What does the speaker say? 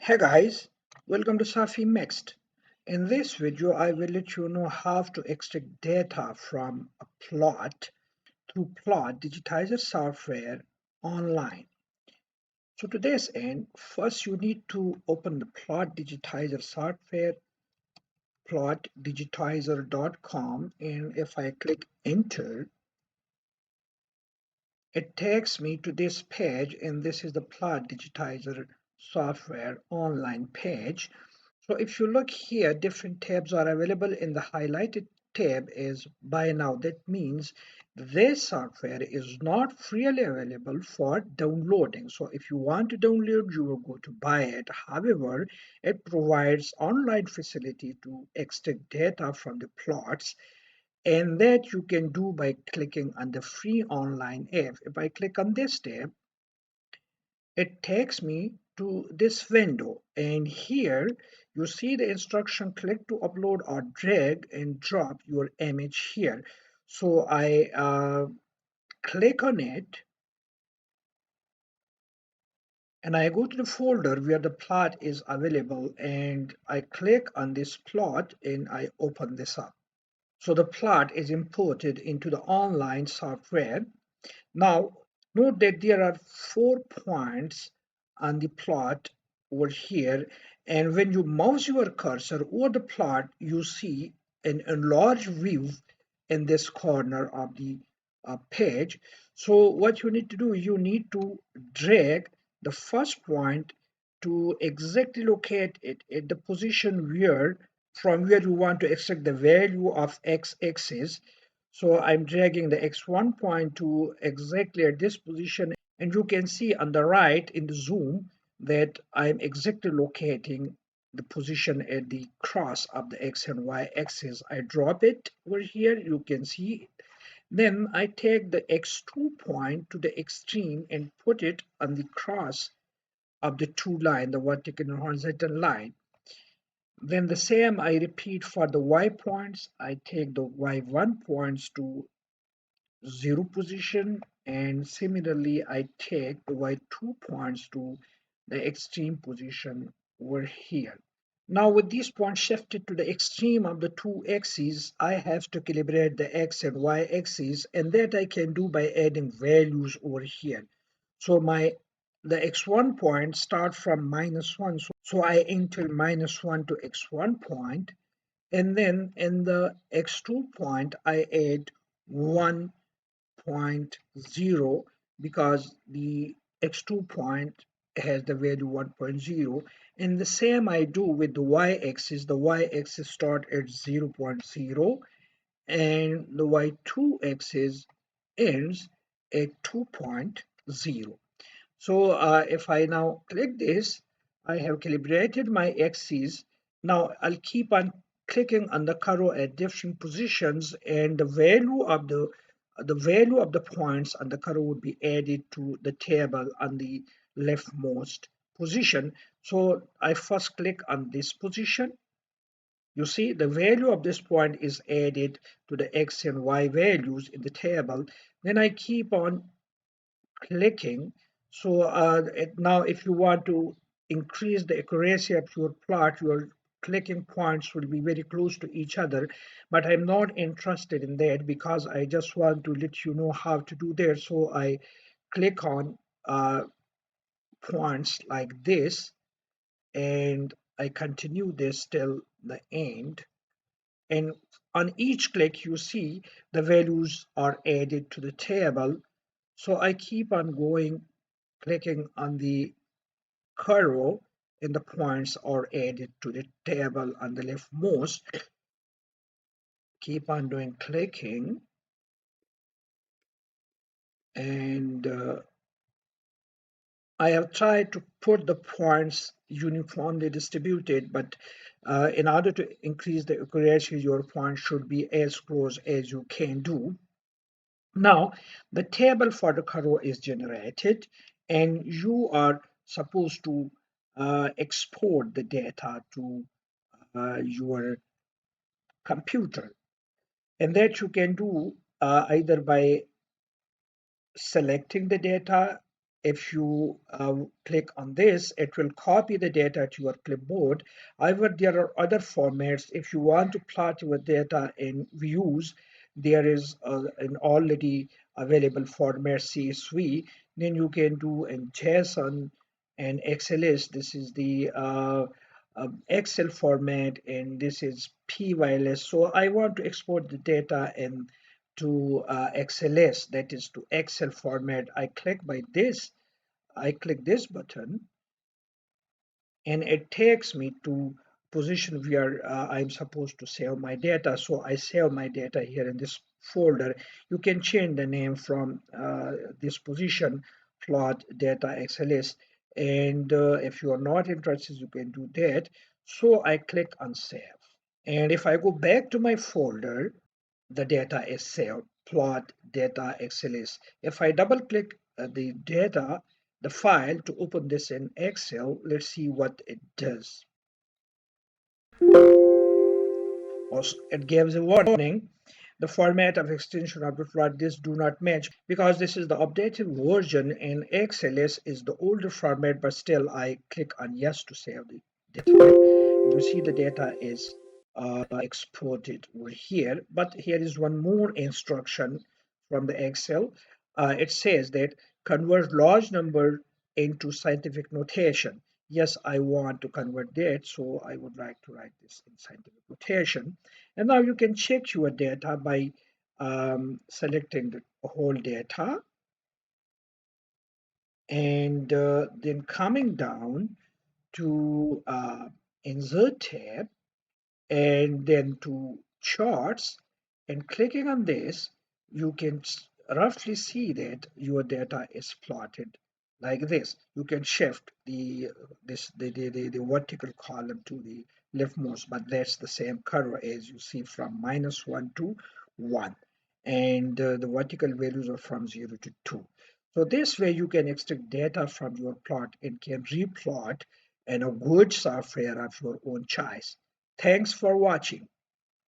Hey guys, welcome to Safi Mixed. In this video, I will let you know how to extract data from a plot through Plot Digitizer software online. So to this end, first you need to open the Plot Digitizer software, plotdigitizer.com, and if I click enter, it takes me to this page, and this is the Plot Digitizer software online page. So if you look here, different tabs are available. In the highlighted tab is buy now. That means this software is not freely available for downloading. So if you want to download, you will go to buy it. However, it provides online facility to extract data from the plots, and that you can do by clicking on the free online app. If I click on this tab, it takes me to this window, and here you see the instruction: click to upload or drag and drop your image here. So I click on it and I go to the folder where the plot is available, and I click on this plot and I open this up. So the plot is imported into the online software. Now, note that there are 4 points on the plot over here, and when you mouse your cursor over the plot, you see an enlarged view in this corner of the page. So what you need to do, you need to drag the first point to exactly locate it at the position where from where you want to extract the value of x-axis. So I'm dragging the x1 point to exactly at this position, and you can see on the right in the zoom that I'm exactly locating the position at the cross of the x and y axis. I drop it over here, you can see. Then I take the x2 point to the extreme and put it on the cross of the two line, the vertical and horizontal line. Then the same I repeat for the y points. I take the y1 points to 0 position, and similarly I take the y2 points to the extreme position over here. Now with these points shifted to the extreme of the two axes, I have to calibrate the x and y axes, and that I can do by adding values over here. So the x1 point start from -1, so I enter -1 to x1 point, and then in the x2 point I add 1 0.0 because the x2 point has the value 1.0, and the same I do with the y-axis. The y-axis start at 0.0 and the y2 axis ends at 2.0. So if I now click this, I have calibrated my axes. Now I'll keep on clicking on the curve at different positions, and the value of the points on the curve would be added to the table on the leftmost position. So I first click on this position. You see the value of this point is added to the x and y values in the table. Then I keep on clicking. So now if you want to increase the accuracy of your plot, your clicking points will be very close to each other, but I'm not interested in that because I just want to let you know how to do that. So I click on uh, points like this, and I continue this till the end, and on each click you see the values are added to the table. So I keep on going, clicking on the curve, and the points are added to the table on the leftmost. Keep on doing clicking, and I have tried to put the points uniformly distributed, but in order to increase the accuracy, your points should be as close as you can do. Now, the table for the curve is generated, and you are supposed to export the data to your computer, and that you can do either by selecting the data if you click on this, it will copy the data to your clipboard. However, there are other formats. If you want to plot your data in views, there is an already available format CSV. Then you can do in JSON and XLS. This is the Excel format, and this is PYLS. So I want to export the data in to XLS, that is to Excel format. I click this button, and it takes me to position where I'm supposed to save my data. So I save my data here in this folder. You can change the name from this position, plot data XLS. And if you are not interested, you can do that. So I click on save. And if I go back to my folder, the data is saved, plot data XLS. If I double click the data, the file to open this in Excel, let's see what it does. Also, it gives a warning. The format of extension of the plot this do not match because this is the updated version and XLS is the older format, but still I click on yes to save the data. You see the data is exported over here, but here is one more instruction from the Excel. It says that convert large number into scientific notation. Yes, I want to convert that, so I would like to write this in scientific notation. And now you can check your data by selecting the whole data and then coming down to insert tab and then to charts, and clicking on this, you can roughly see that your data is plotted like this. You can shift the vertical column to the leftmost, but that's the same curve as you see from -1 to 1, and the vertical values are from 0 to 2. So this way you can extract data from your plot and can replot in a good software of your own choice. Thanks for watching.